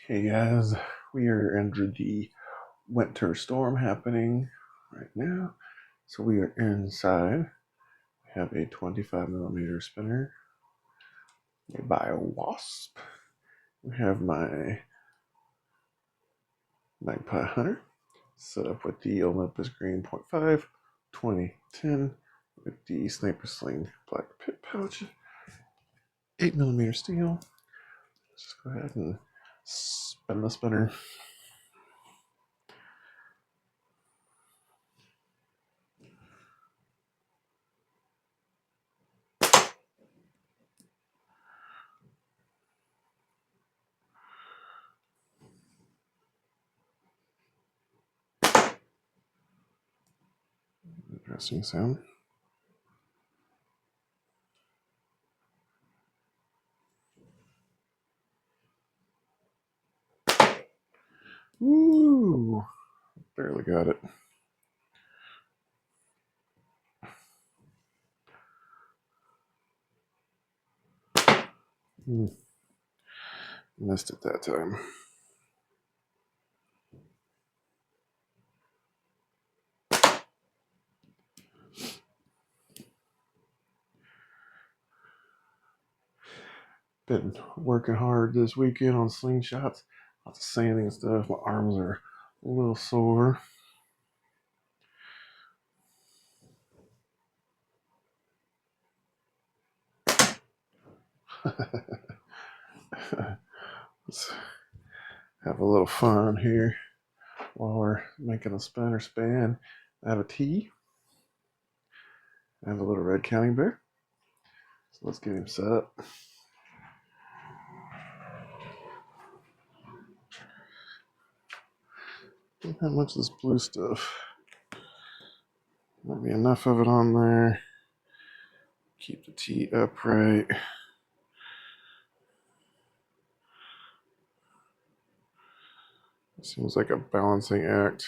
Hey guys, we are under the winter storm happening right now. So we are inside. We have a 25mm spinner made by a wasp. We have my magpie hunter set up with the Olympus Green .5 2010 with the sniper sling black pit pouch, 8mm steel. Let's just go ahead and spin the spinner. Interesting sound. Ooh, barely got it. Missed it that time. Been working hard this weekend on slingshots. Lots of sanding and stuff. My arms are a little sore. Let's have a little fun here while we're making a spinner span. I have a T. I have a little red counting bear. So let's get him set up. Don't have much of this blue stuff. Might be enough of it on there. Keep the T upright. Seems like a balancing act.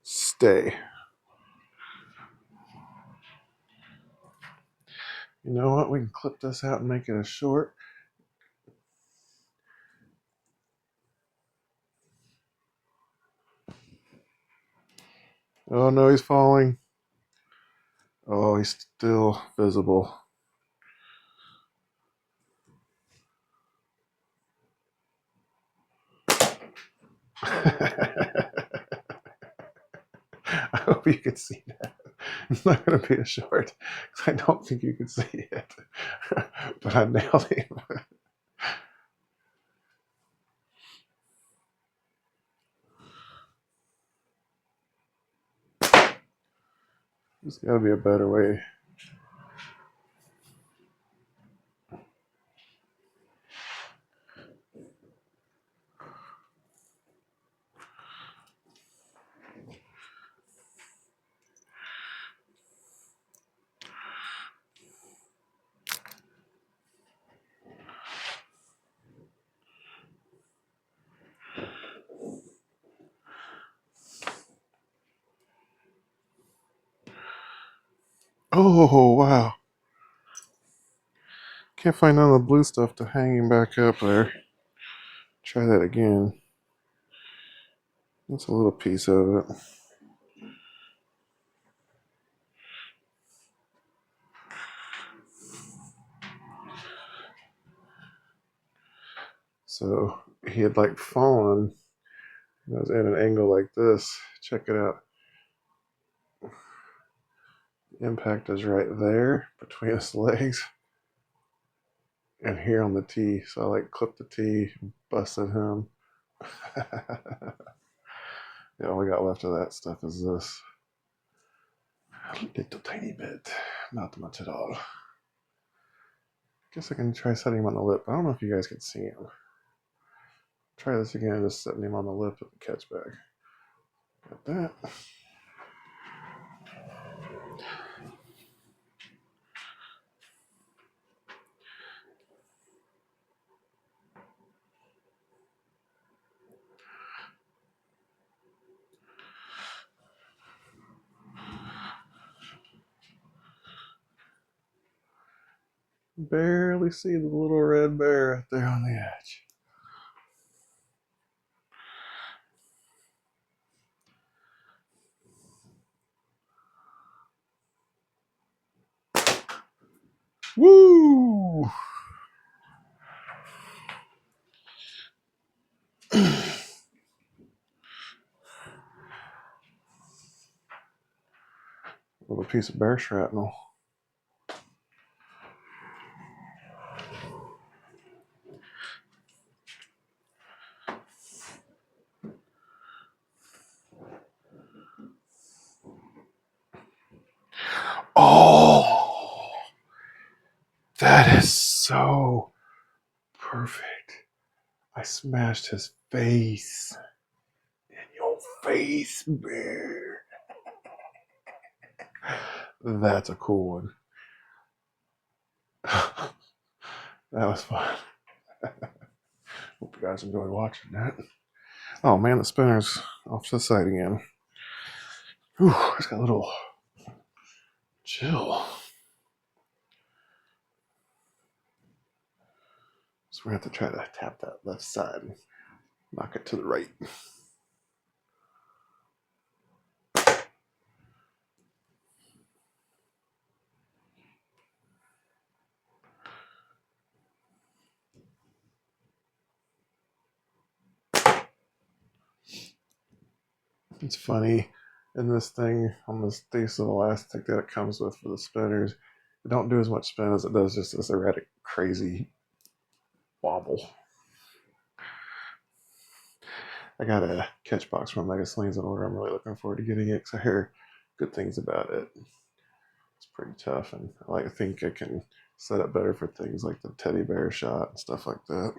Stay. You know what? We can clip this out and make it a short. Oh no, he's falling. Oh, he's still visible. I hope you can see that. It's not going to be a short because I don't think you can see it. But I nailed him. There's got to be a better way. Oh, wow. Can't find none of the blue stuff to hang him back up there. Try that again. That's a little piece of it. So he had like fallen. I was at an angle like this. Check it out. The impact is right there between his legs and here on the tee. So I like clipped the tee, busted him. Yeah, all we got left of that stuff is this. A little tiny bit. Not much at all. Guess I can try setting him on the lip. I don't know if you guys can see him. Try this again, just setting him on the lip with the catch bag. Got that. Barely see the little red bear right there on the edge. Woo! Little piece of bear shrapnel. Oh, that is so perfect. I smashed his face. In your face, bear. That's a cool one. That was fun. Hope you guys enjoyed watching that. Oh man, the spinner's off to the side again. Whew, it's got a little chill. So we have to try to tap that left side and knock it to the right. It's funny, in this thing, on this decent elastic that it comes with for the spinners, it don't do as much spin as it does just this erratic, crazy wobble. I got a catch box from Mega Slings in order. I'm really looking forward to getting it because I hear good things about it. It's pretty tough, and I think I can set up better for things like the teddy bear shot and stuff like that.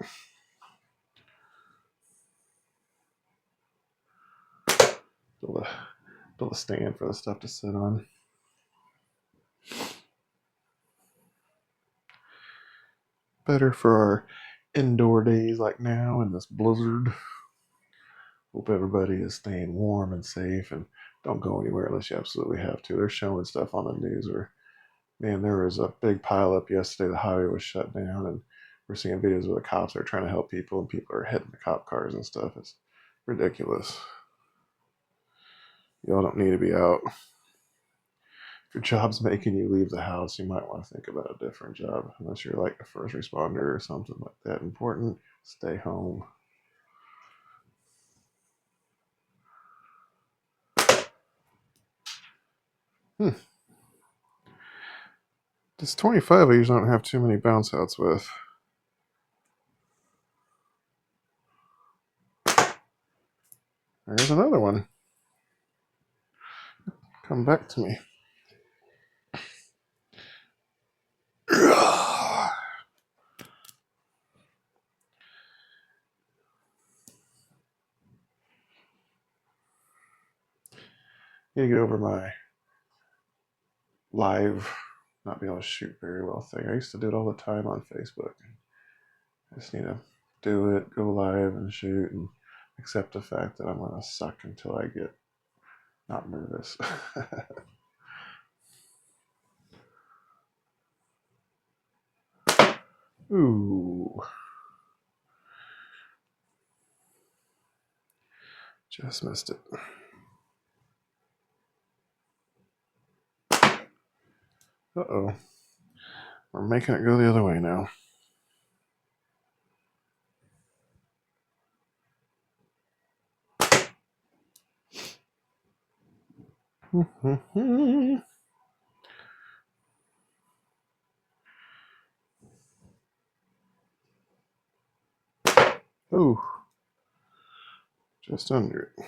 Build a stand for the stuff to sit on. Better for our indoor days like now in this blizzard. Hope everybody is staying warm and safe, and don't go anywhere unless you absolutely have to. They're showing stuff on the news where, man, there was a big pileup yesterday. The highway was shut down, and we're seeing videos where the cops are trying to help people, and people are hitting the cop cars and stuff. It's ridiculous. Y'all don't need to be out. If your job's making you leave the house, you might want to think about a different job. Unless you're like a first responder or something like that important, stay home. This 25 I usually don't have too many bounce outs with. There's another one. Come back to me. Need to get over my live not being able to shoot very well thing. I used to do it all the time on Facebook. I just need to do it, go live and shoot, and accept the fact that I'm going to suck until I get not nervous. Ooh. Just missed it. Uh-oh. We're making it go the other way now. Ooh. Just under it.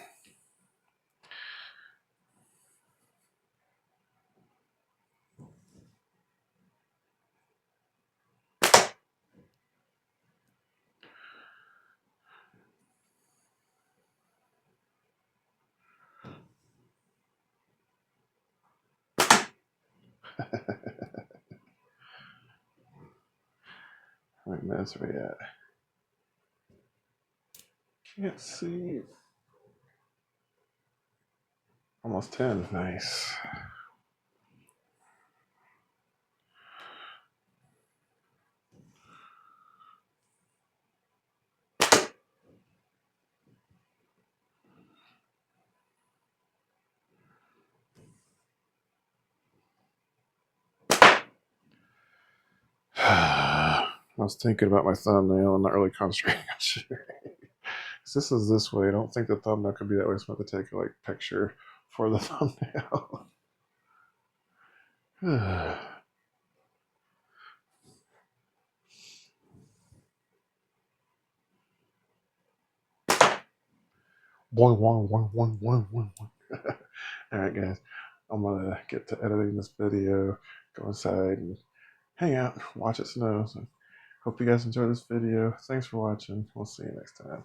How many minutes are we at? Can't see. Almost 10. Nice. I was thinking about my thumbnail and not really concentrating on sharing. This is this way. I don't think the thumbnail could be that way, so I'm going to take a picture for the thumbnail. Boing, boing, boing, boing, boing, boing, boing. All right, guys. I'm going to get to editing this video, go inside and hang out, watch it snow. So hope you guys enjoy this video. Thanks for watching. We'll see you next time.